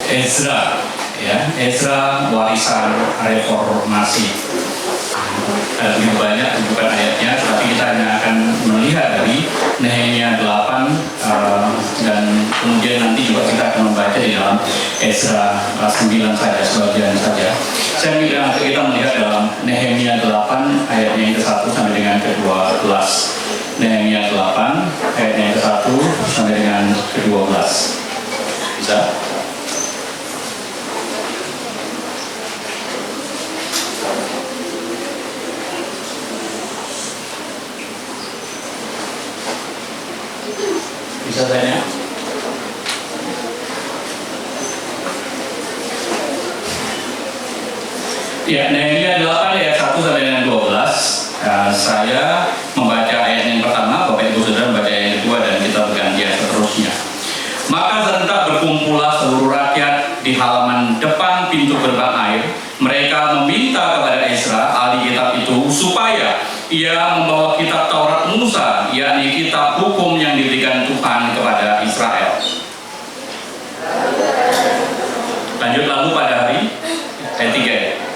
Ezra, ya, Ezra warisan reformasi. Ada begitu banyak tunjukan ayatnya, tapi kita hanya akan melihat dari Nehemia 8 dan kemudian nanti juga kita akan membaca di dalam Ezra 9 saja, sebagian saja. Saya ingin kita melihat dalam Nehemia 8 ayatnya yang ke-1 sampai dengan ke-12. Nehemia 8 ayatnya yang ke-1 sampai dengan ke-12. Bisa? Bisa tanya? Ya, Nehemia 8 ayat 1 sampai dengan 12. Saya membaca ayat yang pertama, Bapak Ibu Saudara membaca ayat yang kedua, dan kita bergantian seterusnya. Maka serentak berkumpullah seluruh rakyat di halaman depan pintu gerbang air. Mereka meminta kepada Ezra, ahli kitab itu, supaya ia membawa kitab Taurat Musa, yakni kitab hukum yang diberikan Tuhan kepada Israel. Lanjut lalu pada hari ayat 3.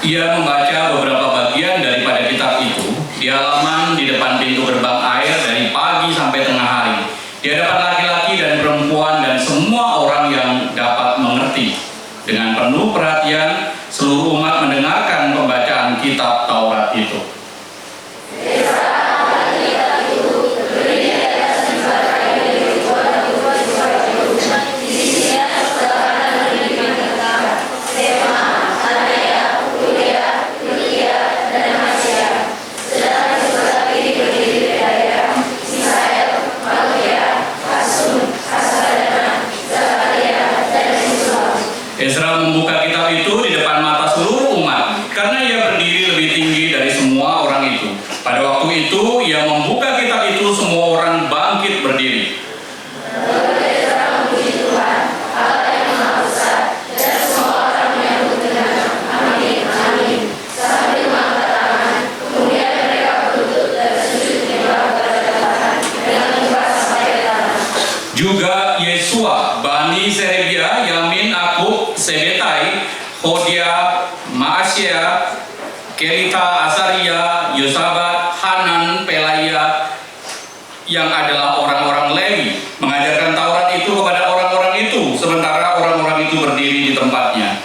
Ia membaca beberapa bagian daripada kitab itu di halaman di depan pintu gerbang air dari pagi sampai tengah hari, di hadapan laki-laki dan perempuan dan semua orang yang dapat mengerti. Dengan penuh perhatian, seluruh umat mendengarkan pembacaan kitab Taurat itu. Ezra membuka kitab itu di depan mata seluruh umat, karena ia berdiri lebih tinggi dari semua orang itu. Pada waktu itu, ia membuka kitab itu, semua orang bangkit berdiri. Juga Yesua, Bani Serebia, Yamin, Akub, Sebetai, Hodia, Maasya, Kelita, Asaria, Yosabat, Hanan, Pelaya, yang adalah orang-orang Lewi, mengajarkan Taurat itu kepada orang-orang itu, sementara orang-orang itu berdiri di tempatnya.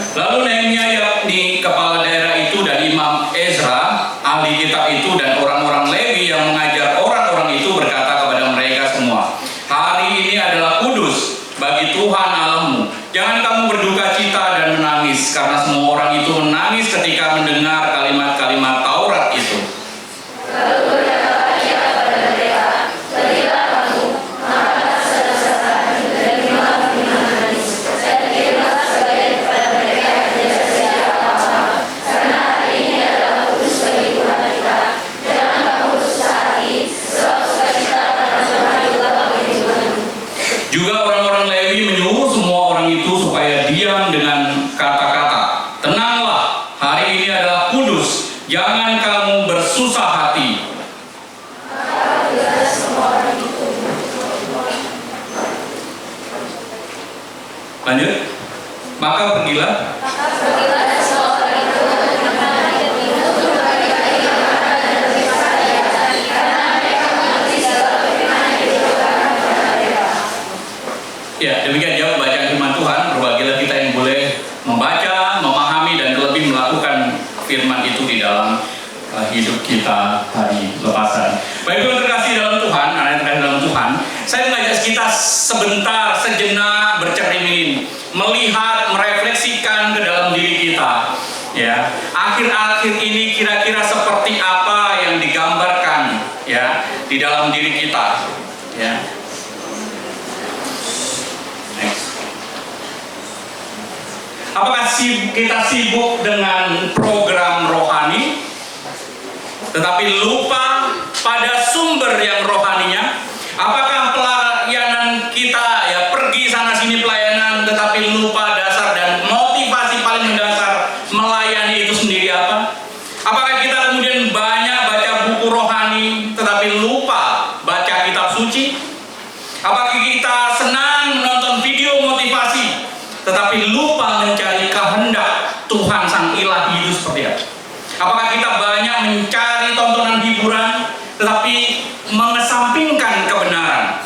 Lalu Nehemia, yakni kepala daerah itu, dan Imam Ezra, ahli kitab itu, dan orang-orang Lewi yang mengajar orang-orang itu berkata kepada mereka semua, hari ini adalah kudus bagi Tuhan Allahmu. Jangan kamu berduka cita dan menangis, karena semua orang itu menangis ketika mendengar kalimat-kalimat Taurat itu. Juga orang-orang Lewi menyuruh semua orang itu supaya diam dengan kata-kata, tenanglah, hari ini adalah kudus, jangan kamu bersusah hati. Lanjut. Maka pergilah. Ya, demikian jawab bacaan firman Tuhan. Berbahagialah kita yang boleh membaca, memahami, dan terlebih melakukan firman itu di dalam hidup kita hari lepasan. Baik, Ibu yang terkasih dalam Tuhan, anak yang terkasih dalam Tuhan, saya mengajak kita sebentar, sejenak bercermin, melihat, merefleksikan ke dalam diri kita. Ya, akhir-akhir ini kira-kira seperti apa yang digambarkan ya di dalam diri kita. Ya. Apakah kita sibuk dengan program tetapi lupa pada sumber yang rohaninya? Apakah pelayanan kita ya pergi sana sini pelayanan, tetapi lupa dasar dan motivasi paling mendasar melayani itu sendiri apa? Apakah kita kemudian banyak baca buku rohani, tetapi lupa baca kitab suci? Apakah kita senang menonton video motivasi, tetapi lupa mencari kehendak Tuhan Sang Ilahi itu seperti apa? Apakah kita banyak mencari tontonan hiburan, tetapi mengesampingkan kebenaran?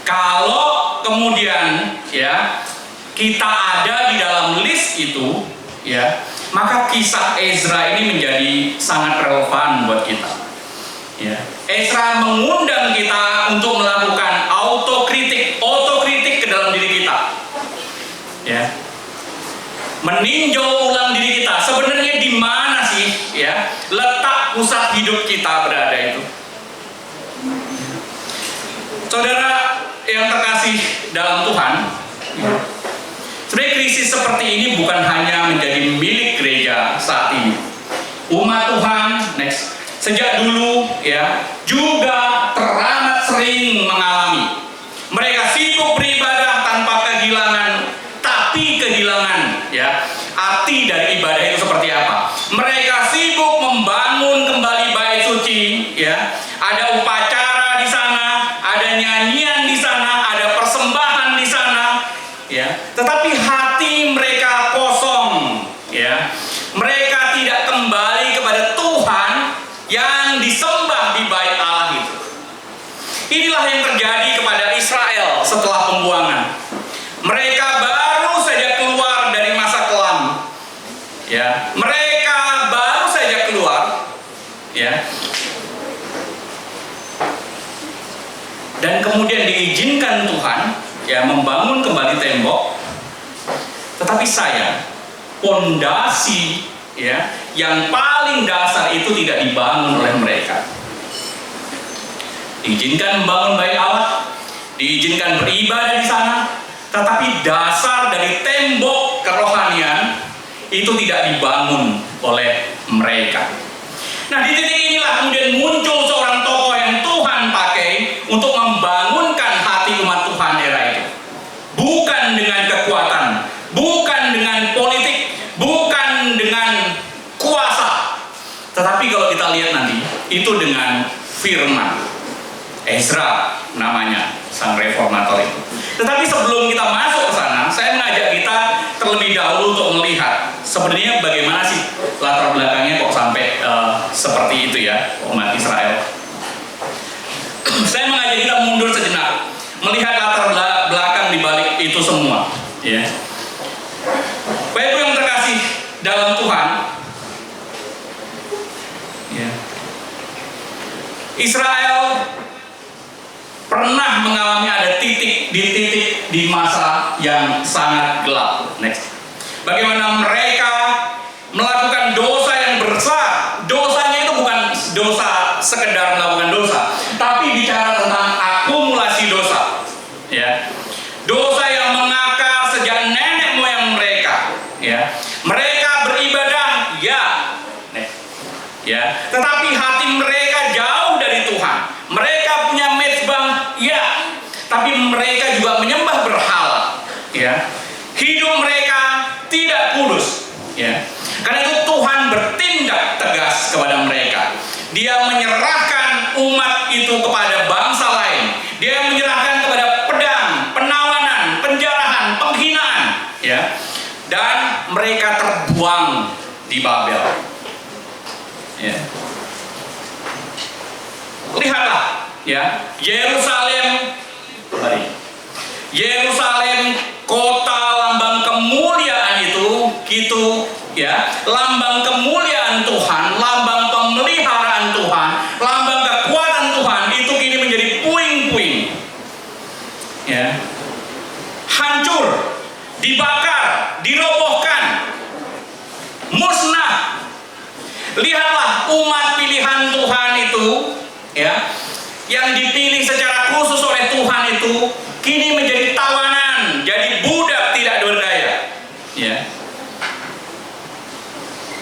Kalau kemudian ya kita ada di dalam list itu, ya, maka kisah Ezra ini menjadi sangat relevan buat kita. Ya. Ezra mengundang kita untuk melakukan autokritik ke dalam diri kita. Ya. Meninjau ulang diri kita. Sebenarnya di mana sih ya letak pusat hidup kita berada itu? Saudara yang terkasih dalam Tuhan, sebenarnya krisis seperti ini bukan hanya menjadi milik gereja saat ini. Umat Tuhan, sejak dulu ya juga teramat sering mengalami. Mereka sibuk beribadah tanpa kehilangan ya arti dari ibadah itu seperti apa. Mereka sibuk membangun kembali bait suci ya. Ada upacara di sana, ada nyanyian di sana, ada persembahan di sana ya. Tetapi hati mereka kosong ya. Mereka tidak kembali kepada Tuhan yang disembah di bait Allah itu. Inilah yang terjadi kepada Israel setelah pembuangan. Mereka baru saja keluar dari masa kelam. Ya, mereka baru saja keluar. Ya. Dan kemudian diizinkan Tuhan ya membangun kembali tembok. Tetapi sayang, pondasi ya yang paling dasar itu tidak dibangun oleh mereka. Diizinkan membangun bait Allah, diizinkan beribadah di sana, tetapi dasar dari tembok kerohanian itu tidak dibangun oleh mereka. Nah, di titik inilah kemudian muncul seorang tokoh yang Tuhan pakai untuk membangunkan hati umat Tuhan era itu. Bukan dengan kekuatan, bukan dengan politik, bukan dengan kuasa, tetapi kalau kita lihat nanti itu dengan firman. Ezra namanya, sang reformator itu. Tetapi sebelum kita masuk ke sana, saya mengajak kita terlebih dahulu untuk melihat sebenarnya bagaimana sih latar belakangnya kok sampai seperti itu ya umat Israel. Saya mengajak kita mundur sejenak, melihat latar belakang di balik itu semua. Ya. Bapak Ibu yang terkasih dalam Tuhan, ya. Israel pernah mengalami ada titik di masa yang sangat gelap. Bagaimana mereka melakukan dosa yang besar. Dosanya itu bukan dosa sekedar melakukan dosa, tapi bicara tentang akumulasi dosa. Ya. Dosa yang mengakar sejak nenek moyang mereka. Ya. Mereka beribadah, ya. Ya. Tetapi hati mereka jauh dari Tuhan. Mereka punya mezbah, ya, tapi mereka juga menyembah berhala, ya. Hidup mereka tidak kudus, ya. Karena itu Tuhan bertindak tegas kepada mereka. Dia menyerahkan umat itu kepada bangsa lain. Dia menyerahkan kepada pedang, penawanan, penjarahan, penghinaan, ya. Dan mereka terbuang di Babel, ya. Lihatlah ya, Yerusalem kota lambang kemuliaan itu gitu ya, lambang kemuliaan Tuhan, lambang pemeliharaan Tuhan, lambang kekuatan Tuhan itu kini menjadi puing-puing ya, hancur, dibakar, dirobohkan, musnah. Lihatlah umat pilihan Tuhan itu ya, yang dipilih secara khusus oleh Tuhan itu kini menjadi tawanan, jadi budak tidak berdaya, ya.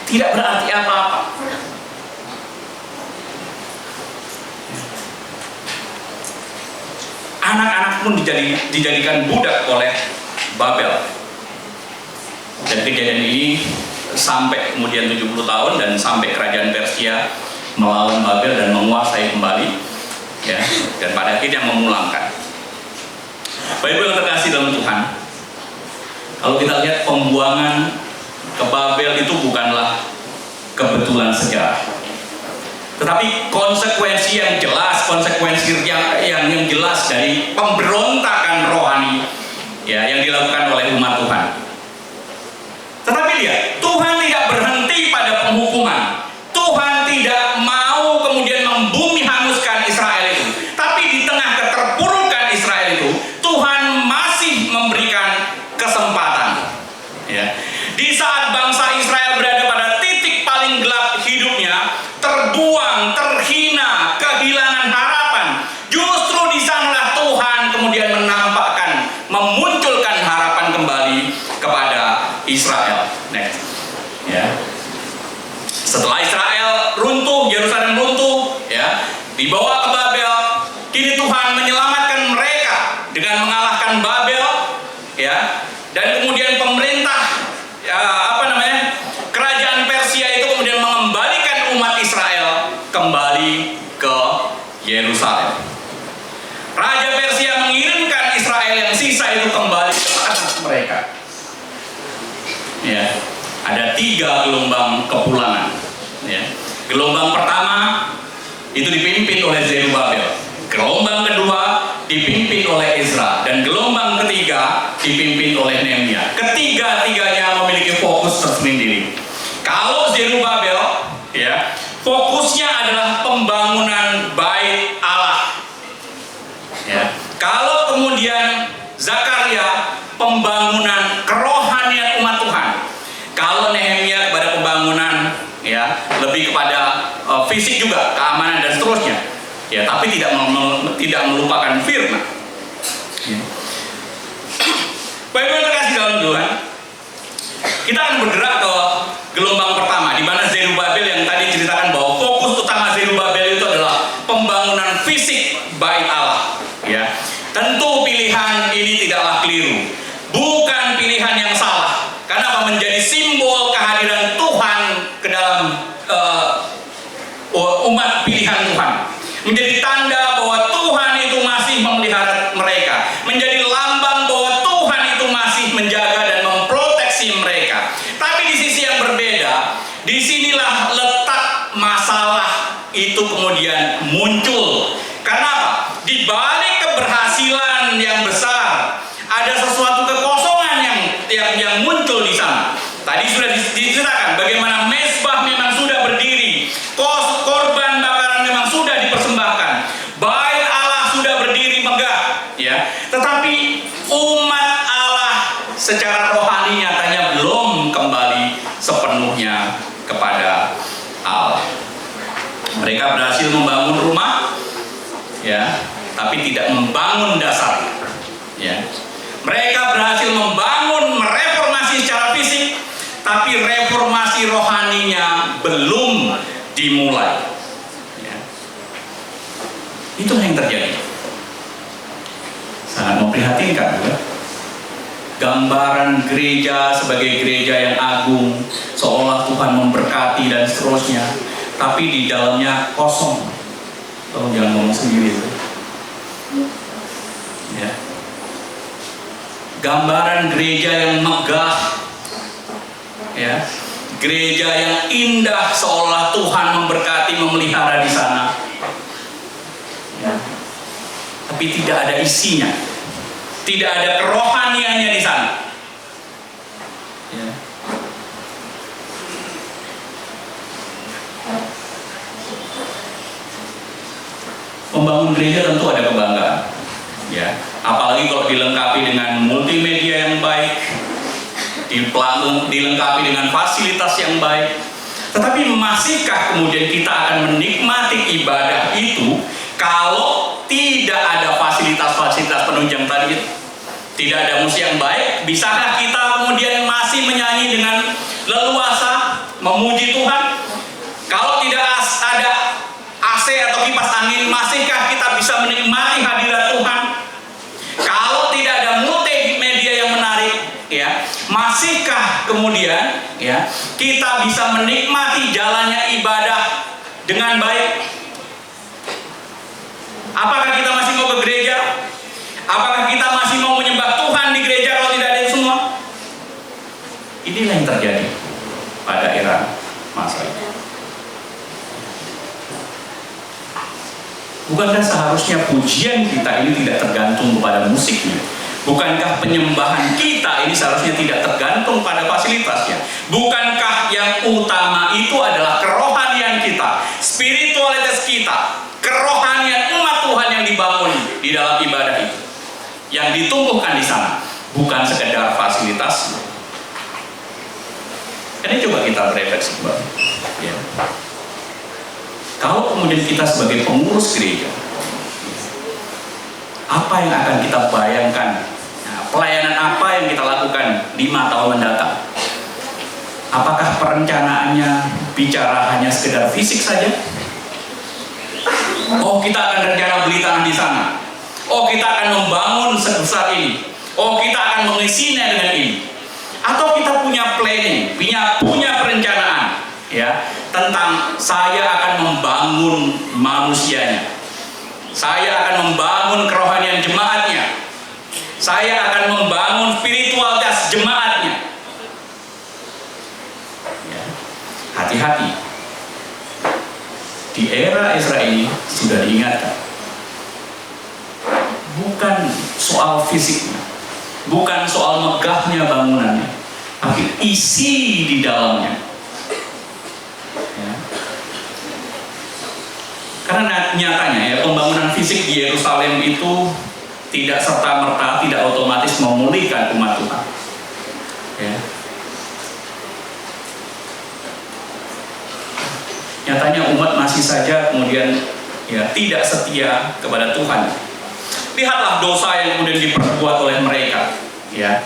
Tidak berarti apa-apa. anak-anak pun dijadikan budak oleh Babel. Dan kejadian ini sampai kemudian 70 tahun dan sampai kerajaan Persia melawan Babel dan menguasai kembali, ya, dan pada akhirnya memulangkan. Bapak Ibu yang terkasih dalam Tuhan, kalau kita lihat pembuangan ke Babel itu bukanlah kebetulan sejarah, tetapi konsekuensi yang jelas, konsekuensi yang jelas dari pemberontakan rohani, ya, yang dilakukan oleh umat Tuhan. Tetapi lihat, Tuhan tidak berhenti pada penghukuman. Tuhan tidak mau kemudian membumi hanguskan Israel itu. Tapi di tengah keterpurukan Israel itu, Tuhan masih memberikan kesempatan. Ya. Di saat bangsa Israel berada pada titik paling gelap hidupnya, terbuang, terhina, kehilangan harapan, justru di sanalah Tuhan kemudian menampakkan, memunculkan harapan kembali kepada Israel. Next. Ya. Setelah Israel runtuh, Yerusalem runtuh, ya, dibawa ke Babel, kini Tuhan menyelamatkan mereka dengan mengalahkan Babel, ya, dan kemudian pemerintah, ya, kerajaan Persia itu kemudian mengembalikan umat Israel kembali ke Yerusalem. Raja Persia mengirimkan Israel yang sisa itu kembali ke atas mereka. Ya, ada 3 gelombang kepulangan. Ya. Gelombang pertama itu dipimpin oleh Zerubabel, gelombang kedua dipimpin oleh Ezra, dan gelombang ketiga dipimpin oleh Nehemia. Ketiga-tiganya memiliki fokus tersendiri. Kalau Zerubabel, ya, fokusnya adalah pembangunan bait Allah. Ya. Kalau kemudian Zakaria, pembangunan kerohanian umat Tuhan. Kalau Nehemia kepada pembangunan, ya, lebih kepada fisik juga, keamanan dan seterusnya. Ya, tapi tidak melupakan firman. Ya. Baik, terkasih dalam Tuhan, kita akan bergerak ke gelombang pertama, di mana Zerubabel yang tadi ceritakan bahwa fokus utama Zerubabel itu adalah pembangunan fisik bait Allah. Ya, tentu pilihan ini tidaklah keliru, bukan pilihan yang salah, karena menjadi simbol kehadiran Tuhan ke dalam umat pilihan Tuhan, menjadi tanda bahwa Tuhan itu masih memelihara mereka, menjadi lambang bahwa Tuhan itu masih menjaga dan memproteksi mereka. Tapi di sisi yang berbeda, disinilah letak masalah itu kemudian muncul. Karena apa? Di balik keberhasilan yang besar, ada sesuatu kekosongan yang muncul di sana. Tadi sudah diceritakan bagaimana mezbah memang sudah berdiri, korban bakaran memang sudah dipersembahkan, bait Allah sudah berdiri megah, ya. Tetapi umat Allah secara rohani nyatanya belum kembali sepenuhnya kepada Allah. Mereka berhasil membangun rumah, ya, tapi tidak membangun dasar, ya. Mereka berhasil membangun, mereformasi secara fisik, tapi reformasi rohaninya belum dimulai. Ya. Itulah yang terjadi. Sangat memprihatinkan, ya. Gambaran gereja sebagai gereja yang agung, seolah Tuhan memberkati dan seterusnya, tapi di dalamnya kosong. Tolong jangan ngomong sendiri. Ya. Gambaran gereja yang megah, ya, gereja yang indah, seolah Tuhan memberkati, memelihara di sana, ya. Tapi tidak ada isinya, tidak ada kerohaniannya di sana. Ya. Membangun gereja tentu ada kebanggaan, ya. Apalagi kalau dilengkapi dengan multimedia yang baik, dilengkapi dengan fasilitas yang baik. Tetapi masihkah kemudian kita akan menikmati ibadah itu kalau tidak ada fasilitas-fasilitas penunjang tadi? Tidak ada musik yang baik. Bisakah kita kemudian masih menyanyi dengan leluasa memuji Tuhan? Kalau tidak ada AC atau kipas angin, masihkah kita bisa menikmati hadirat Tuhan? masihkah kemudian ya kita bisa menikmati jalannya ibadah dengan baik? Apakah kita masih mau ke gereja? Apakah kita masih mau menyembah Tuhan di gereja kalau tidak ada itu semua? Inilah yang terjadi pada era masa itu. Bukankah seharusnya pujian kita ini tidak tergantung kepada musiknya? Bukankah penyembahan kita ini seharusnya tidak tergantung pada fasilitasnya? Bukankah yang utama itu adalah kerohanian kita, spiritualitas kita, kerohanian umat Tuhan yang dibangun di dalam ibadah itu, yang ditumbuhkan di sana, bukan sekedar fasilitas. Ini coba kita berefleksi kembali. Ya. Kalau kemudian kita sebagai pengurus gereja, apa yang akan kita bayangkan? Nah, pelayanan apa yang kita lakukan 5 tahun mendatang? Apakah perencanaannya bicara hanya sekedar fisik saja? Oh, kita akan rencana beli tanah di sana. Oh, kita akan membangun sebesar ini. Oh, kita akan mengisinya dengan ini. Atau kita punya planning, punya perencanaan, ya, tentang saya akan membangun manusianya, saya akan membangun kerohanian jemaatnya, saya akan membangun spiritualitas jemaatnya. Ya. Hati-hati. Di era Ezra ini sudah diingatkan, bukan soal fisiknya, bukan soal megahnya bangunannya, tapi isi di dalamnya. Ya. Karena nyatanya ya, pembangunan fisik di Yerusalem itu tidak serta-merta, tidak otomatis memulihkan umat Tuhan. Ya. Nyatanya umat masih saja kemudian ya tidak setia kepada Tuhan. Lihatlah dosa yang kemudian diperbuat oleh mereka, ya.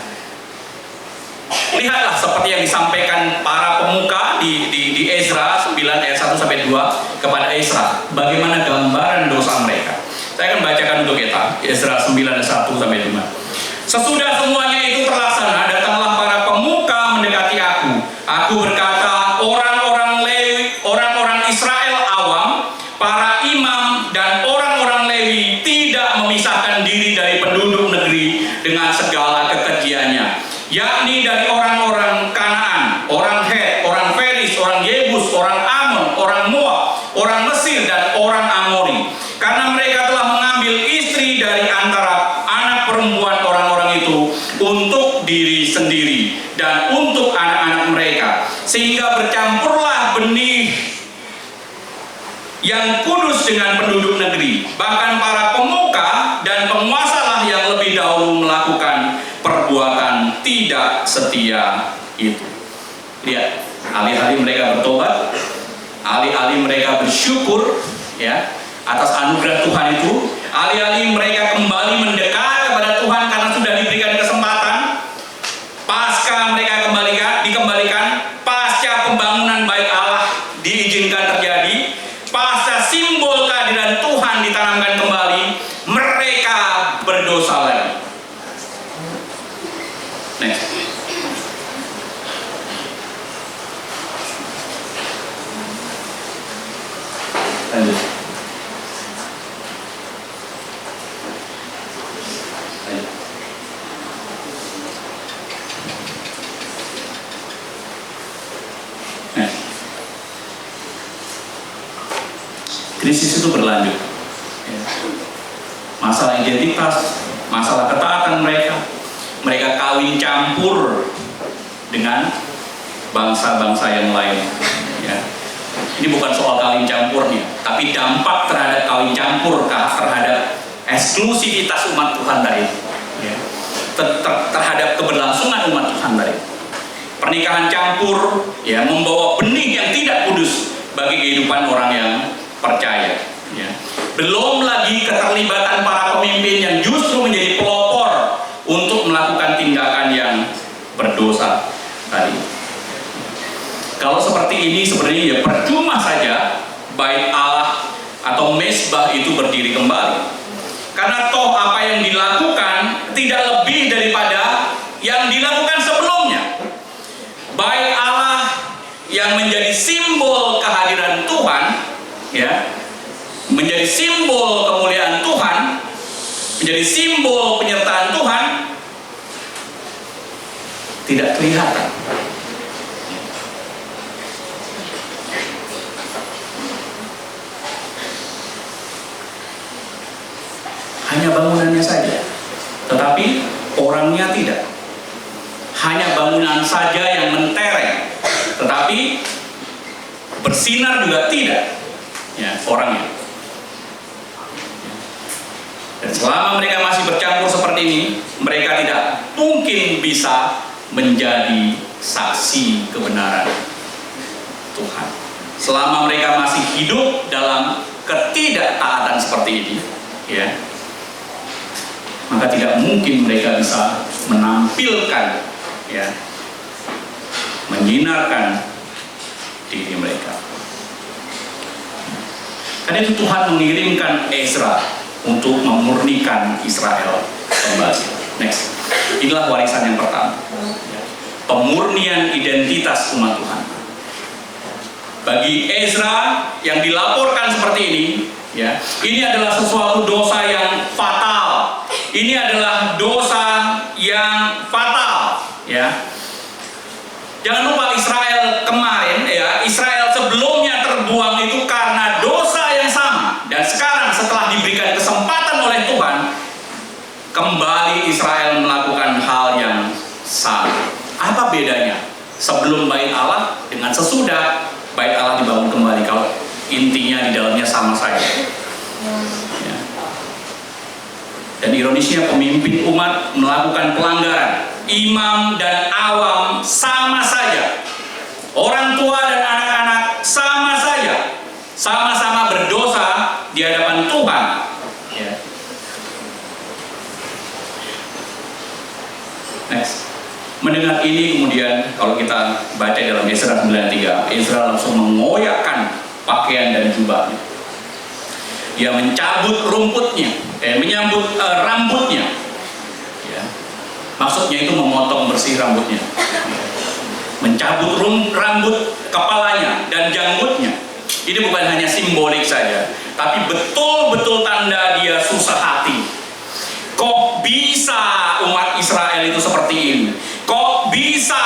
Lihatlah seperti yang disampaikan para pemuka di Ezra 9 ayat 1 sampai 2 kepada Ezra, bagaimana gambaran dosa mereka. Saya akan bacakan untuk kita Ezra 9 ayat 1 sampai 5. Sesudah semuanya itu terlaksana, datanglah para pemuka mendekati aku. Aku berkata, orang-orang Lewi, orang-orang Israel awam, para imam dan orang-orang Lewi tidak memisahkan diri dari penduduk negeri dengan segala kekejiannya, yakni dari orang-orang Kanaan, orang Het, orang Feris, orang Yebus, orang Amon, orang Moab, orang Mesir, dan orang Amori. Karena mereka telah mengambil istri dari antara anak perempuan orang-orang itu untuk diri sendiri dan untuk anak-anak mereka, sehingga bercampurlah benih yang kudus dengan penduduk negeri. Bahkan para pemuka dan penguasalah yang lebih dahulu melakukan perbuatan tidak setia itu. Lihat, alih-alih mereka bertobat, alih-alih mereka bersyukur ya atas anugerah Tuhan itu, alih-alih mereka kembali mendekat kepada Tuhan karena sudah diberikan kesempatan, pasca mereka dikembalikan, pasca pembangunan bait Allah diizinkan terjadi, pasca simbol kehadiran Tuhan ditanamkan kembali, mereka berdosa lagi. Next. Lanjut. Krisis itu berlanjut. Masalah identitas, masalah ketaatan mereka kawin campur dengan bangsa-bangsa yang lain. Ya. Ini bukan soal kawin campurnya, tapi dampak terhadap kawin campur terhadap eksklusivitas umat Tuhan tadi. Ya. Terhadap keberlangsungan umat Tuhan tadi. Pernikahan campur ya membawa benih yang tidak kudus bagi kehidupan orang yang percaya. Ya. Belum lagi keterlibatan para pemimpin yang justru menjadi pelopor untuk melakukan tindakan yang berdosa tadi. Kalau seperti ini sebenarnya ya percuma saja bait Allah atau mezbah itu berdiri kembali. Karena toh apa yang dilakukan tidak lebih daripada yang dilakukan sebelumnya. Bait Allah yang menjadi simbol kehadiran Tuhan, ya, menjadi simbol kemuliaan Tuhan, menjadi simbol penyertaan Tuhan, tidak kelihatan. Hanya bangunannya saja, tetapi orangnya tidak. Hanya bangunan saja yang mentereng, tetapi bersinar juga tidak, ya, orangnya. Dan selama mereka masih bercampur seperti ini, mereka tidak mungkin bisa menjadi saksi kebenaran Tuhan. Selama mereka masih hidup dalam ketidaktaatan seperti ini, ya, maka tidak mungkin mereka bisa menampilkan, ya, menyinarkan diri mereka. Karena itu Tuhan mengirimkan Ezra untuk memurnikan Israel kembali. Next, inilah warisan yang pertama, pemurnian identitas umat Tuhan. Bagi Ezra yang dilaporkan seperti ini, ya, ini adalah sesuatu dosa yang fatal. Ini adalah dosa yang fatal, ya. Jangan lupa Israel kemarin, ya, Israel sebelumnya terbuang itu karena dosa yang sama. Dan sekarang setelah diberikan kesempatan oleh Tuhan, kembali Israel melakukan hal yang sama. Apa bedanya sebelum bait Allah dengan sesudah bait Allah dibangun kembali, kalau intinya di dalamnya sama saja? Ya. Dan ironisnya pemimpin umat melakukan pelanggaran, imam dan awam sama saja, orang tua dan anak-anak sama saja, sama-sama berdosa di hadapan Tuhan, ya. Next. Mendengar ini kemudian kalau kita baca dalam Ezra 93, Ezra langsung mengoyakkan pakaian dan jubahnya. Dia mencabut rumputnya, menyambut rambutnya, ya. Maksudnya itu memotong bersih rambutnya, mencabut rambut kepalanya dan janggutnya. Ini bukan hanya simbolik saja, tapi betul-betul tanda dia susah hati. Kok bisa umat Israel itu seperti ini? Kok bisa,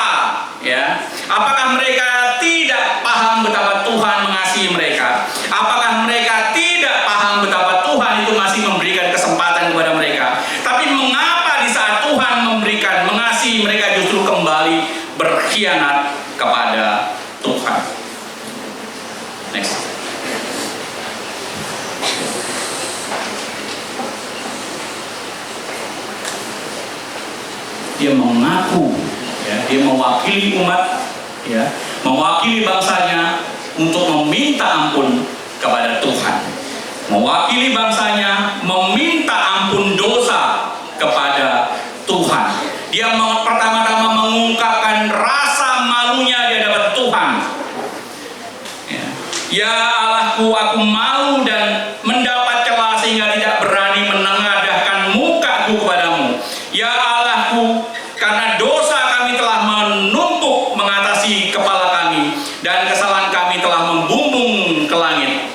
ya? Apakah mereka tidak paham betapa Tuhan mengasihi mereka? Apakah mereka tidak paham betapa Tuhan itu masih memberikan kesempatan kepada mereka? Tapi mengapa di saat Tuhan memberikan, mengasihi mereka, justru kembali berkhianat kepada Tuhan? Next. Dia mengaku, ya, dia mewakili umat, ya, mewakili bangsanya untuk meminta ampun kepada Tuhan, mewakili bangsanya meminta ampun dosa kepada Tuhan. Dia pertama-tama mengungkapkan rasa malunya di hadapan Tuhan. Ya Allahku, aku malu dan mendapat celah sehingga tidak berani menengadahkan mukaku kepadamu. Ya Allahku, karena dosa kami telah menumpuk mengatasi kepala kami, dan kesalahan kami telah membumbung ke langit.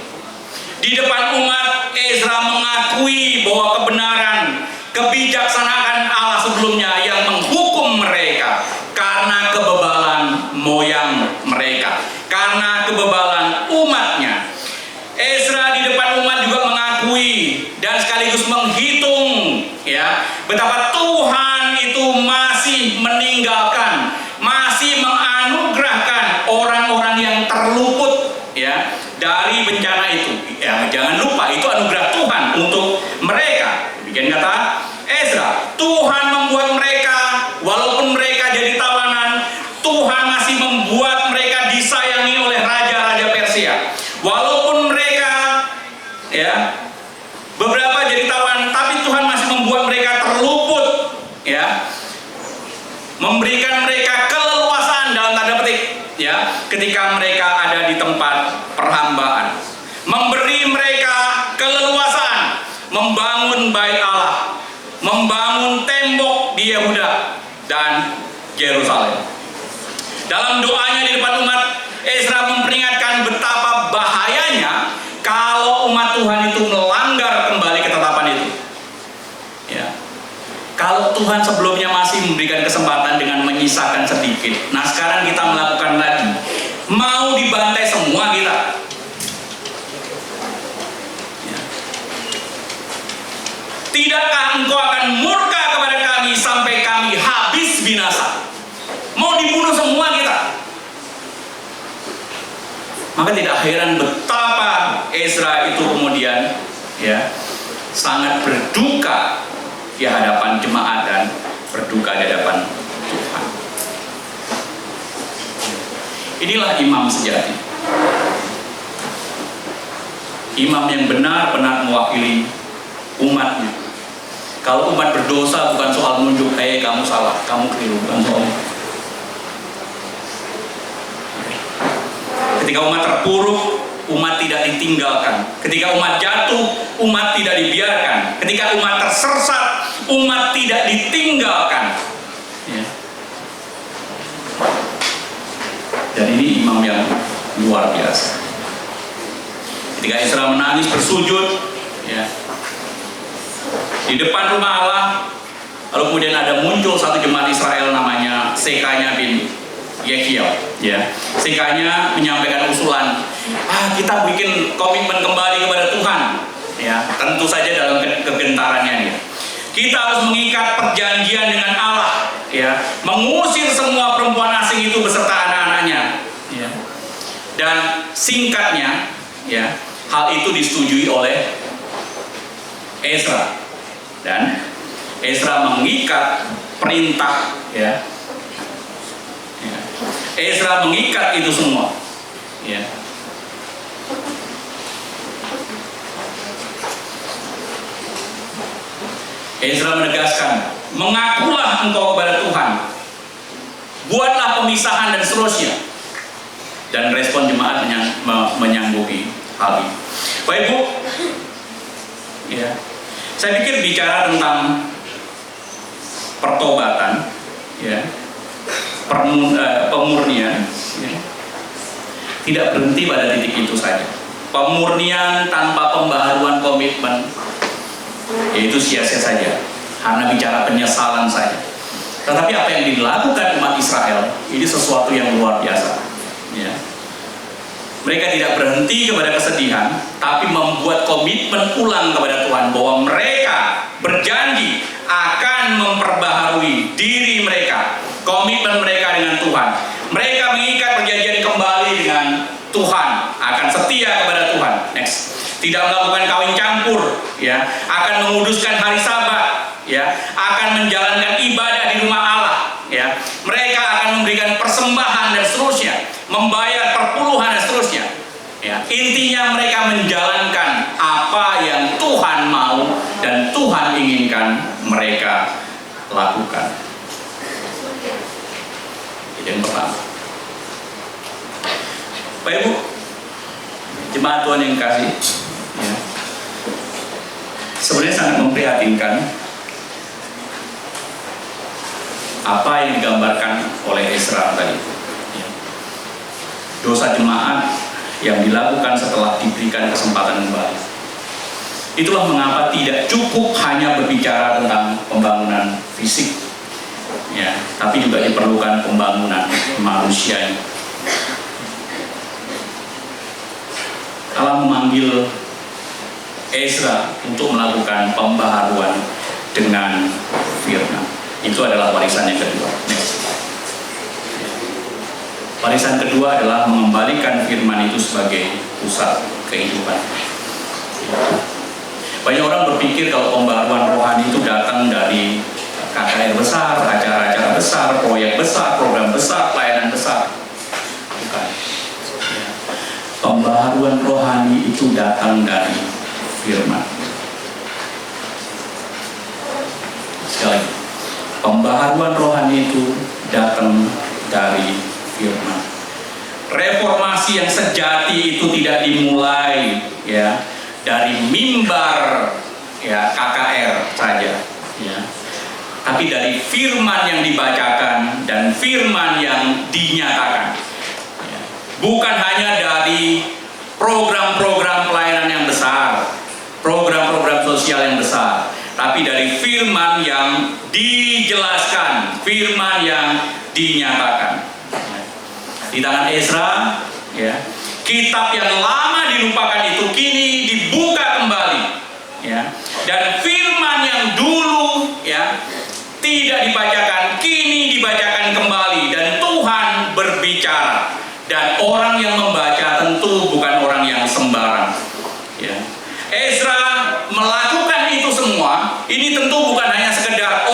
Di depan umat, Ezra mengakui bahwa kebenaran, kebijaksanaan Allah sebelumnya yang menghukum mereka karena kebebalan moyang mereka, karena kebebalan umatnya. Ezra di depan umat juga mengakui dan sekaligus menghitung, ya, betapa Tuhan itu masih meninggalkan, masih menganugerahkan orang-orang yang terluput, ya, dari bencana itu. Ya, jangan lupa itu anugerah Tuhan untuk mereka. Demikian kata Ezra, Tuhan membuat mereka, walaupun mereka jadi tawanan, Tuhan masih membuat mereka disayangi oleh raja-raja Persia. Walaupun mereka, ya, beberapa jadi tawanan, tapi Tuhan masih membuat mereka terluput, ya, memberikan mereka keleluasaan dalam tanda petik, ya, ketika mereka ada di tempat perhambaan, memberi mereka keleluasaan membangun bait Allah, membangun tembok di Yehuda dan Yerusalem. Dalam doanya di depan umat, Ezra memperingatkan betapa bahayanya kalau umat Tuhan itu melanggar kembali ketetapan itu. Ya. Kalau Tuhan sebelumnya masih memberikan kesempatan dengan menyisakan sedikit, nah sekarang kita melakukan lagi, mau dibantai semua kita. Ya. Tidakkah engkau akan murka kepada kami sampai kami habis binasa? Mau dibunuh semua kita. Maka tidak heran betapa Ezra itu kemudian ya sangat berduka di hadapan jemaat dan berduka di hadapan Tuhan. Inilah imam sejati. Imam yang benar-benar mewakili umatnya. Kalau umat berdosa bukan soal menunjuk, kamu salah, kamu keliru, bukan soal itu. Ketika umat terpuruk, umat tidak ditinggalkan. Ketika umat jatuh, umat tidak dibiarkan. Ketika umat tersesat, umat tidak ditinggalkan. Ya. Dan ini imam yang luar biasa. Ketika Ezra menangis bersujud, ya, di depan rumah Allah, lalu kemudian ada muncul satu jemaat Israel namanya Sekanya bin Yehiel, ya. Sekanya menyampaikan usulan, kita bikin komitmen kembali kepada Tuhan, ya. Tentu saja dalam kegentarannya, ya. Kita harus mengikat perjanjian dengan Allah, ya. Mengusir semua perempuan asing itu beserta anak-anaknya, ya. Dan singkatnya, ya, hal itu disetujui oleh Ezra, dan Ezra mengikat perintah, ya. Ezra mengikat itu semua, ya. Ezra menegaskan, mengakulah engkau kepada Tuhan, buatlah pemisahan dan seterusnya. Dan respon jemaat menyanggupi hal ini. Bapak Ibu, ya, saya pikir bicara tentang pertobatan, ya, pemurnian, ya, tidak berhenti pada titik itu saja. Pemurnian tanpa pembaharuan komitmen, yaitu sia-sia saja, karena bicara penyesalan saja. Tetapi apa yang dilakukan umat Israel ini sesuatu yang luar biasa, ya. Mereka tidak berhenti kepada kesedihan, tapi membuat komitmen ulang kepada Tuhan bahwa mereka berjanji akan memperbaharui diri mereka, komitmen mereka dengan Tuhan. Mereka mengikat perjanjian kembali dengan Tuhan, akan setia kepada Tuhan. Next, tidak melakukan kawin campur, ya, akan menguduskan hari Sabat, ya, akan menjalankan ibadah di rumah Allah, ya. Mereka akan memberikan persembahan dan seterusnya, membayar perpuluhan dan seterusnya, ya. Intinya mereka menjalankan apa yang Tuhan mau dan Tuhan inginkan mereka lakukan. Itu yang pertama. Bapak Ibu, jemaat Tuhan yang kasih, ya, sebenarnya sangat memprihatinkan apa yang digambarkan oleh Ezra tadi, ya. Dosa jemaat yang dilakukan setelah diberikan kesempatan kembali. Itulah mengapa tidak cukup hanya berbicara tentang pembangunan fisik, ya, tapi juga diperlukan pembangunan manusia. Allah memanggil Ezra untuk melakukan pembaharuan dengan firman. Itu adalah warisan yang kedua. Next. Warisan kedua adalah mengembalikan firman itu sebagai pusat kehidupan. Banyak orang berpikir kalau pembaharuan rohani itu datang dari KKR besar, acara-acara besar, proyek besar, program besar, pelayanan besar. Bukan. Pembaharuan rohani itu datang dari firman. Sekali lagi, pembaharuan rohani itu datang dari firman. Reformasi yang sejati itu tidak dimulai, ya, dari mimbar, ya, KKR saja, ya. tapi dari firman yang dibacakan dan firman yang dinyatakan. Bukan hanya dari program-program pelayanan yang besar, program-program sosial yang besar, tapi dari firman yang dijelaskan, firman yang dinyatakan. Di tangan Ezra, ya, kitab yang lama dilupakan itu kini dibuka kembali, ya, dan firman yang dulu, ya, tidak dibacakan kini dibacakan kembali, dan Tuhan berbicara. Dan orang yang membaca tentu bukan orang yang sembarang, ya. Ezra melakukan itu semua. Ini tentu bukan hanya sekedar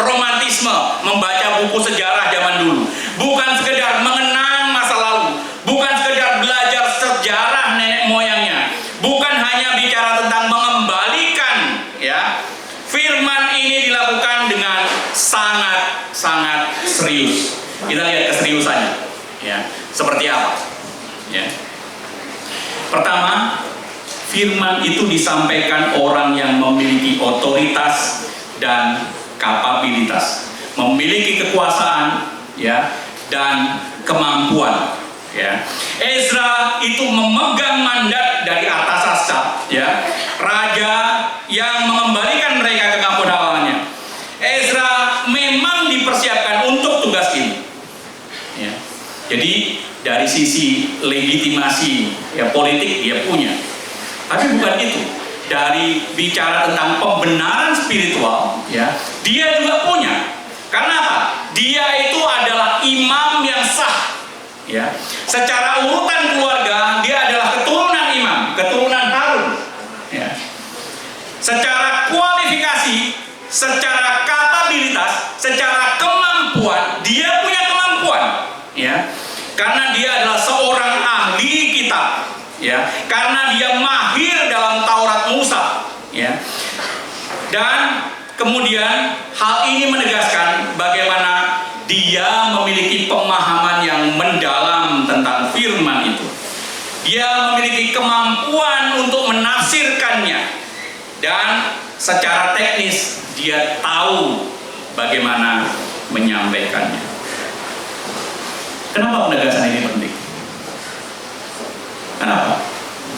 romantisme, membaca buku sejarah zaman dulu, bukan sekedar mengenang masa lalu, bukan sekedar belajar sejarah nenek moyangnya, bukan hanya bicara tentang mengembalikan, ya. Firman ini dilakukan dengan sangat serius. Kita lihat keseriusannya, ya, seperti apa, ya. Pertama, firman itu disampaikan orang yang memiliki otoritas dan kapabilitas, memiliki kekuasaan, ya, dan kemampuan, ya. Ezra itu memegang mandat dari Artasasta, ya, raja yang mengembalikan mereka ke kampung halamannya. Ezra memang dipersiapkan untuk tugas ini, ya. Jadi dari sisi legitimasi, ya, politik dia punya, tapi bukan itu. Dari bicara tentang pembenaran spiritual, ya, dia juga punya. Karena apa? Dia itu adalah imam yang sah, ya. Secara urutan keluarga dia adalah keturunan imam, keturunan Harun, ya. Secara kualifikasi, secara kapabilitas, secara kemampuan, dia punya kemampuan, ya. Karena dia adalah seorang ahli kitab, ya. Karena dia mahir dalam Taurat Musa, ya. Dan kemudian hal ini menegaskan bagaimana dia memiliki pemahaman yang mendalam tentang firman itu. Dia memiliki kemampuan untuk menafsirkannya, dan secara teknis dia tahu bagaimana menyampaikannya. Kenapa penegasan ini penting? Kenapa?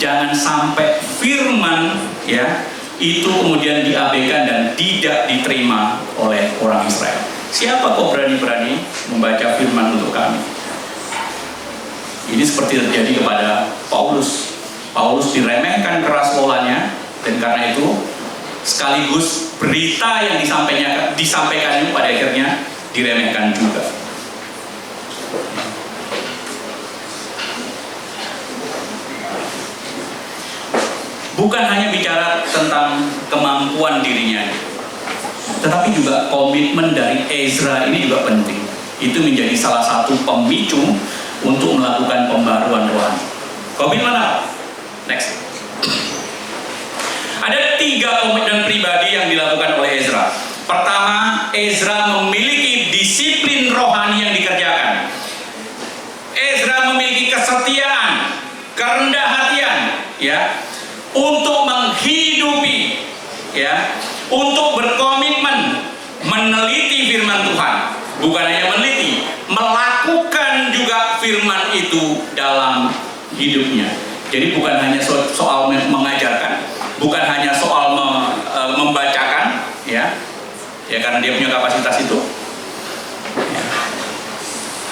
Jangan sampai firman, ya, itu kemudian diabaikan dan tidak diterima oleh orang Israel. Siapa kok berani-berani membaca firman untuk kami? Ini seperti terjadi kepada Paulus. Paulus diremehkan keras olanya, dan karena itu sekaligus berita yang disampaikannya pada akhirnya diremehkan juga. Bukan hanya bicara tentang kemampuan dirinya, tetapi juga komitmen dari Ezra ini juga penting. Itu menjadi salah satu pemicu untuk melakukan pembaruan rohani. Komitmen apa? Next. Ada 3 komitmen pribadi yang dilakukan oleh Ezra. Pertama, Ezra memiliki disiplin rohani yang dikerjakan. Ezra memiliki kesetiaan, kerendah hatian, ya, untuk menghidupi, ya, untuk berkomitmen meneliti firman Tuhan. Bukan hanya meneliti, melakukan juga firman itu dalam hidupnya. Jadi bukan hanya soal mengajarkan, bukan hanya soal membacakan, ya, karena dia punya kapasitas itu. Ya.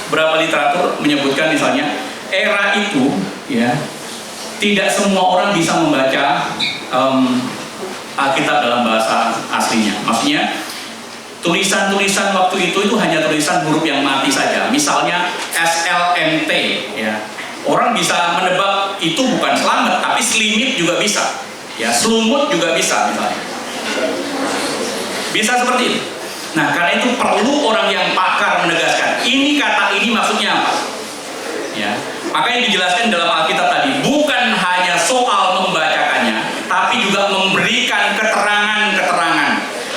Berapa literatur menyebutkan misalnya era itu, ya, tidak semua orang bisa membaca Alkitab dalam bahasa aslinya. Maksudnya tulisan-tulisan waktu itu hanya tulisan huruf yang mati saja. Misalnya SLMT, ya. Orang bisa menebak itu bukan selamat, tapi selimit juga bisa. Ya, selumut juga bisa misalnya. Bisa seperti itu. Nah, karena itu perlu orang yang pakar menegaskan, ini kata ini maksudnya apa? Ya. Maka yang dijelaskan dalam Alkitab tadi bukan hanya soal membacakannya, tapi juga memberikan keterangan-keterangan,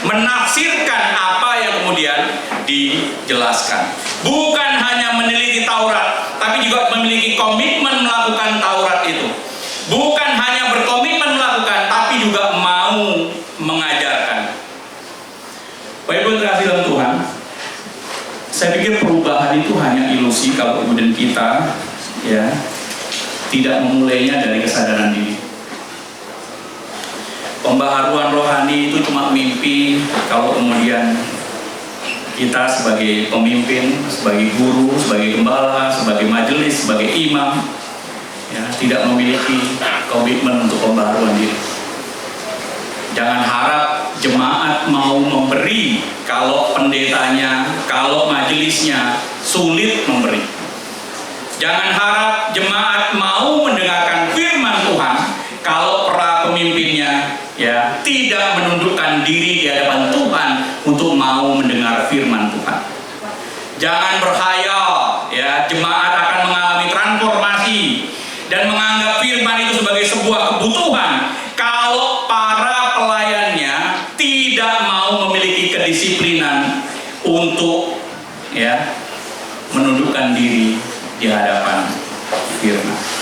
menafsirkan apa yang kemudian dijelaskan. Bukan hanya meneliti Taurat, tapi juga memiliki komitmen melakukan Taurat itu. Bukan hanya berkomitmen Bapak Ibu terkasih dalam Tuhan, saya pikir perubahan itu hanya ilusi kalau kemudian kita ya tidak memulainya dari kesadaran diri. Pembaharuan rohani itu cuma mimpi kalau kemudian kita sebagai pemimpin, sebagai guru, sebagai gembala, sebagai majelis, sebagai imam ya, tidak memiliki komitmen untuk pembaharuan diri. Jangan harap jemaat mau memberi kalau pendetanya, kalau majelisnya sulit memberi. Jangan harap jemaat mau mendengarkan firman Tuhan kalau para pemimpinnya ya tidak menundukkan diri di hadapan Tuhan untuk mau mendengar firman Tuhan. Jangan berkhayal ya jemaat akan mengalami transformasi dan menganggap firman itu sebagai sebuah kebutuhan kalau para pelayannya tidak mau memiliki kedisiplinan untuk ya menundukkan diri di hadapan firman.